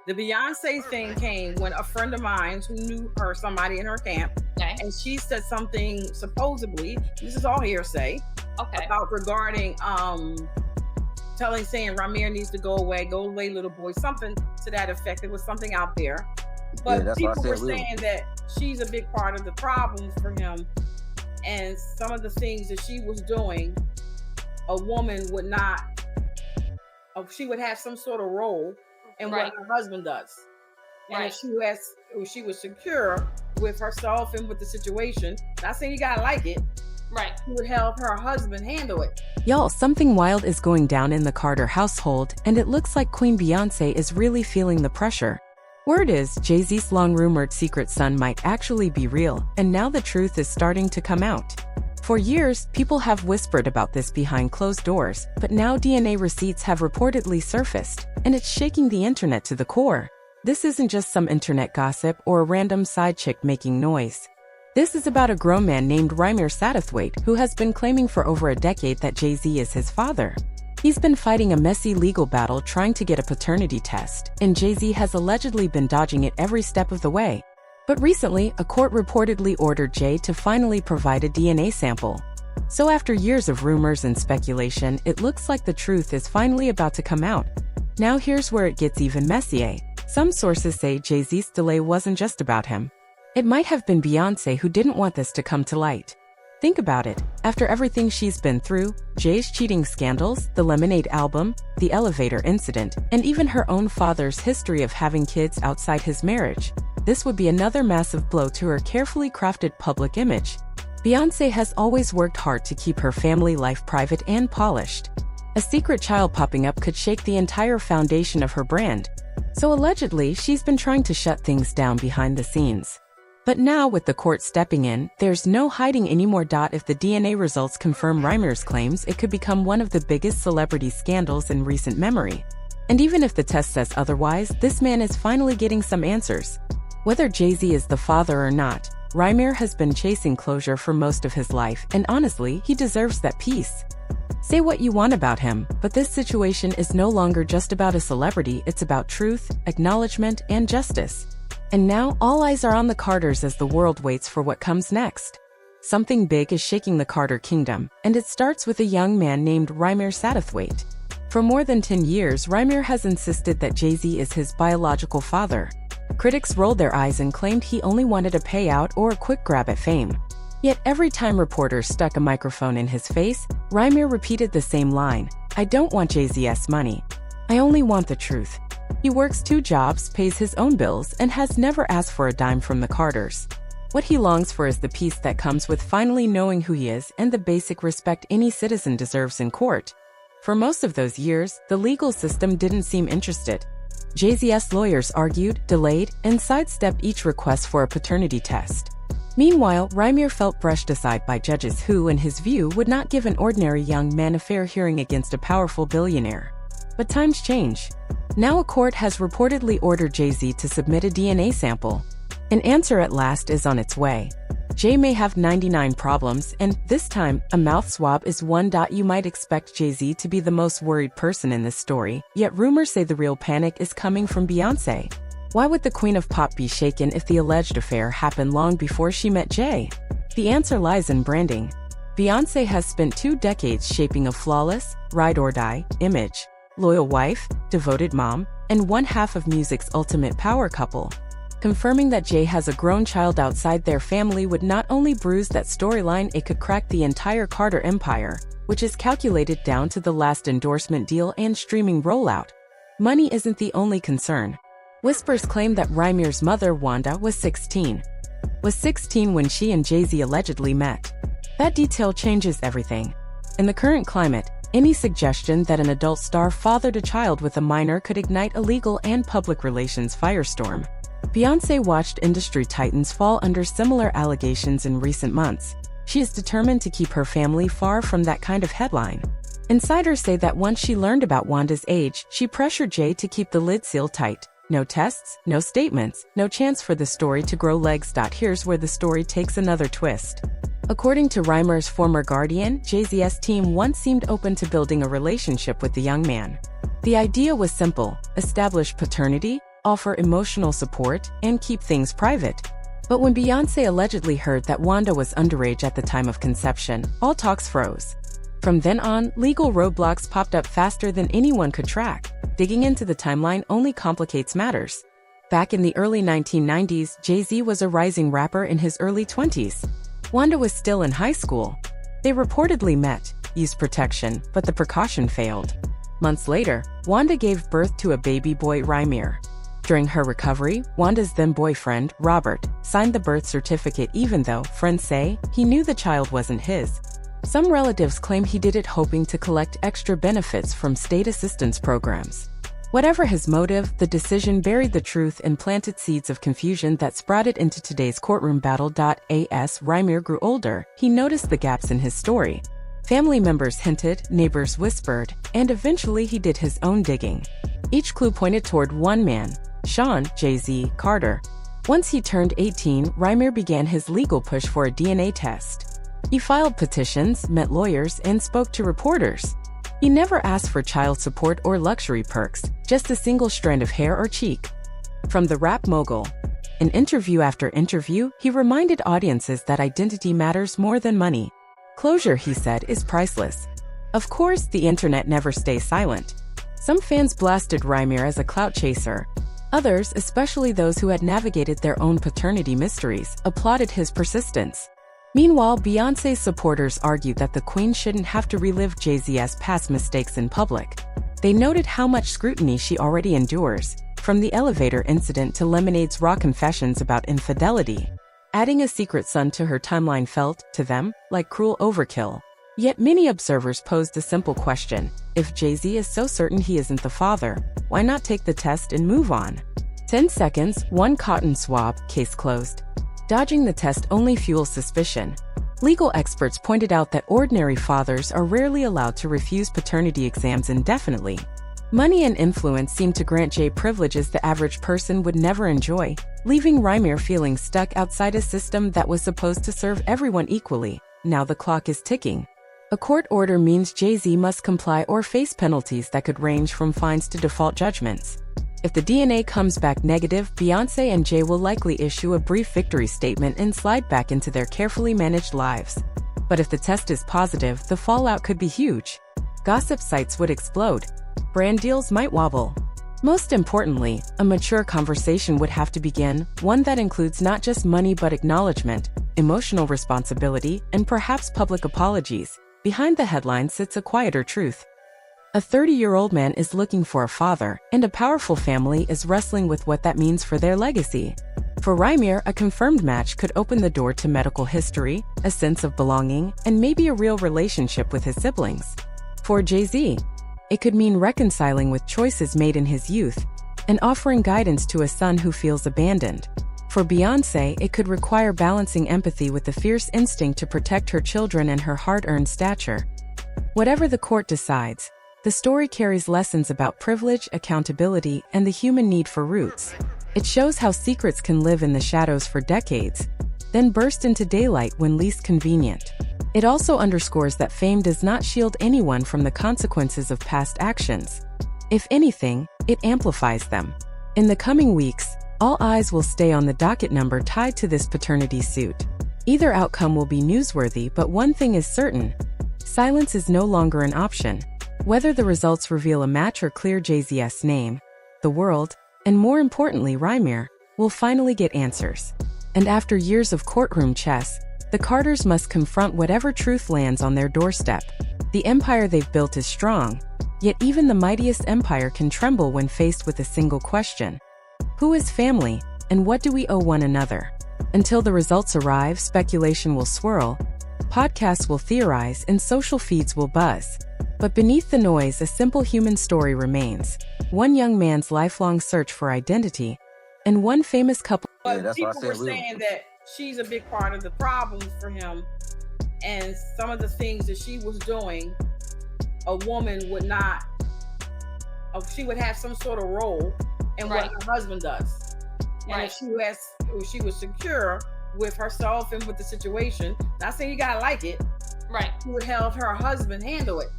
The Beyonce thing came when a friend of mine who knew her, somebody in her camp, Okay. and she said something supposedly, this is all hearsay, Okay. about regarding saying Ramir needs to go away, little boy, something to that effect. It was something out there. Yeah, But that's why I people were said we were. saying that she's a big part of the problem for him. And some of the things that she was doing, a woman would not, she would have some sort of role in what Right. her husband does. And Right. if she was secure with herself and with the situation, not saying you gotta like it, Right. she would help her husband handle it. Y'all, something wild is going down in the Carter household, and it looks like Queen Beyoncé is really feeling the pressure. Word is, Jay Z's long-rumored secret son might actually be real, and now the truth is starting to come out. For years, people have whispered about this behind closed doors, but now DNA receipts have reportedly surfaced, and it's shaking the internet to the core. This isn't just some internet gossip or a random side chick making noise. This is about a grown man named Ramir Satterthwaite who has been claiming for over a decade that Jay Z is his father. He's been fighting a messy legal battle trying to get a paternity test, and Jay Z has allegedly been dodging it every step of the way. But recently, a court reportedly ordered Jay to finally provide a DNA sample. So after years of rumors and speculation, it looks like the truth is finally about to come out. Now here's where it gets even messier. Some sources say Jay Z's delay wasn't just about him. It might have been Beyoncé who didn't want this to come to light. Think about it. After everything she's been through, Jay's cheating scandals, the Lemonade album, the elevator incident, and even her own father's history of having kids outside his marriage, this would be another massive blow to her carefully crafted public image. Beyoncé has always worked hard to keep her family life private and polished. A secret child popping up could shake the entire foundation of her brand. So allegedly, she's been trying to shut things down behind the scenes. But now, with the court stepping in, there's no hiding anymore. If the DNA results confirm Ramir's claims, it could become one of the biggest celebrity scandals in recent memory. And even if the test says otherwise, this man is finally getting some answers. Whether Jay Z is the father or not, Ramir has been chasing closure for most of his life, and honestly, he deserves that peace. Say what you want about him, but this situation is no longer just about a celebrity, it's about truth, acknowledgement, and justice. And now, all eyes are on the Carters as the world waits for what comes next. Something big is shaking the Carter kingdom, and it starts with a young man named Ramir Satterthwaite. For more than 10 years, Ramir has insisted that Jay Z is his biological father. Critics rolled their eyes and claimed he only wanted a payout or a quick grab at fame. Yet every time reporters stuck a microphone in his face, Ramir repeated the same line: "I don't want Jay Z's money. I only want the truth." He works 2 jobs, pays his own bills, and has never asked for a dime from the Carters. What he longs for is the peace that comes with finally knowing who he is and the basic respect any citizen deserves in court. For most of those years, the legal system didn't seem interested. Jay Z's lawyers argued, delayed, and sidestepped each request for a paternity test. Meanwhile, Ramir felt brushed aside by judges who, in his view, would not give an ordinary young man a fair hearing against a powerful billionaire. But times change. Now a court has reportedly ordered Jay Z to submit a DNA sample. An answer at last is on its way. Jay may have 99 problems, and this time, a mouth swab is one. You might expect Jay Z to be the most worried person in this story, yet rumors say the real panic is coming from Beyoncé. Why would the Queen of Pop be shaken if the alleged affair happened long before she met Jay? The answer lies in branding. Beyoncé has spent 2 decades shaping a flawless, ride-or-die image. Loyal wife, devoted mom, and one half of music's ultimate power couple. Confirming that Jay has a grown child outside their family would not only bruise that storyline, it could crack the entire Carter empire, which is calculated down to the last endorsement deal and streaming rollout. Money isn't the only concern. Whispers claim that Ramir's mother, Wanda, was 16 when she and Jay Z allegedly met. That detail changes everything. In the current climate, any suggestion that an adult star fathered a child with a minor could ignite a legal and public relations firestorm. Beyoncé watched industry titans fall under similar allegations in recent months. She is determined to keep her family far from that kind of headline. Insiders say that once she learned about Wanda's age, she pressured Jay to keep the lid sealed tight. No tests, no statements, no chance for the story to grow legs. Here's where the story takes another twist. According to Ramir's former guardian, Jay Z's team once seemed open to building a relationship with the young man. The idea was simple: establish paternity, offer emotional support, and keep things private. But when Beyoncé allegedly heard that Wanda was underage at the time of conception, all talks froze. From then on, legal roadblocks popped up faster than anyone could track. Digging into the timeline only complicates matters. Back in the early 1990s, Jay Z was a rising rapper in his early 20s. Wanda was still in high school. They reportedly met, used protection, but the precaution failed. Months later, Wanda gave birth to a baby boy, Rymir. During her recovery, Wanda's then-boyfriend, Robert, signed the birth certificate even though, friends say, he knew the child wasn't his. Some relatives claim he did it hoping to collect extra benefits from state assistance programs. Whatever his motive, the decision buried the truth and planted seeds of confusion that sprouted into today's courtroom battle. As Rymir grew older, he noticed the gaps in his story. Family members hinted, neighbors whispered, and eventually he did his own digging. Each clue pointed toward one man, Sean Jay Z Carter. Once he turned 18, Rymir began his legal push for a DNA test. He filed petitions, met lawyers, and spoke to reporters. He never asked for child support or luxury perks, just a single strand of hair or cheek. From the rap mogul, in interview after interview, he reminded audiences that identity matters more than money. Closure, he said, is priceless. Of course, the internet never stays silent. Some fans blasted Rymir as a clout chaser. Others, especially those who had navigated their own paternity mysteries, applauded his persistence. Meanwhile, Beyoncé's supporters argued that the Queen shouldn't have to relive Jay Z's past mistakes in public. They noted how much scrutiny she already endures, from the elevator incident to Lemonade's raw confessions about infidelity. Adding a secret son to her timeline felt, to them, like cruel overkill. Yet many observers posed a simple question: if Jay Z is so certain he isn't the father, why not take the test and move on? 10 seconds, one cotton swab, case closed. Dodging the test only fuels suspicion. Legal experts pointed out that ordinary fathers are rarely allowed to refuse paternity exams indefinitely. Money and influence seem to grant Jay privileges the average person would never enjoy, leaving Rymir feeling stuck outside a system that was supposed to serve everyone equally. Now the clock is ticking. A court order means Jay Z must comply or face penalties that could range from fines to default judgments. If the DNA comes back negative, Beyoncé and Jay will likely issue a brief victory statement and slide back into their carefully managed lives. But if the test is positive, the fallout could be huge. Gossip sites would explode. Brand deals might wobble. Most importantly, a mature conversation would have to begin, one that includes not just money but acknowledgement, emotional responsibility, and perhaps public apologies. Behind the headline sits a quieter truth. A 30-year-old man is looking for a father, and a powerful family is wrestling with what that means for their legacy. For Rymir, a confirmed match could open the door to medical history, a sense of belonging, and maybe a real relationship with his siblings. For Jay Z, it could mean reconciling with choices made in his youth, and offering guidance to a son who feels abandoned. For Beyoncé, it could require balancing empathy with the fierce instinct to protect her children and her hard-earned stature. Whatever the court decides, the story carries lessons about privilege, accountability, and the human need for roots. It shows how secrets can live in the shadows for decades, then burst into daylight when least convenient. It also underscores that fame does not shield anyone from the consequences of past actions. If anything, it amplifies them. In the coming weeks, all eyes will stay on the docket number tied to this paternity suit. Either outcome will be newsworthy, but one thing is certain: silence is no longer an option. Whether the results reveal a match or clear Jay Z's name, the world, and more importantly Rymir, will finally get answers. And after years of courtroom chess, the Carters must confront whatever truth lands on their doorstep. The empire they've built is strong, yet even the mightiest empire can tremble when faced with a single question: who is family, and what do we owe one another? Until the results arrive, speculation will swirl, podcasts will theorize, and social feeds will buzz. But beneath the noise, a simple human story remains. One young man's lifelong search for identity, and one famous couple. But people were saying that she's a big part of the problem for him, and some of the things that she was doing, a woman would not, she would have some sort of role in what her husband does. And if she was secure with herself and with the situation, not saying you gotta like it, she would help her husband handle it.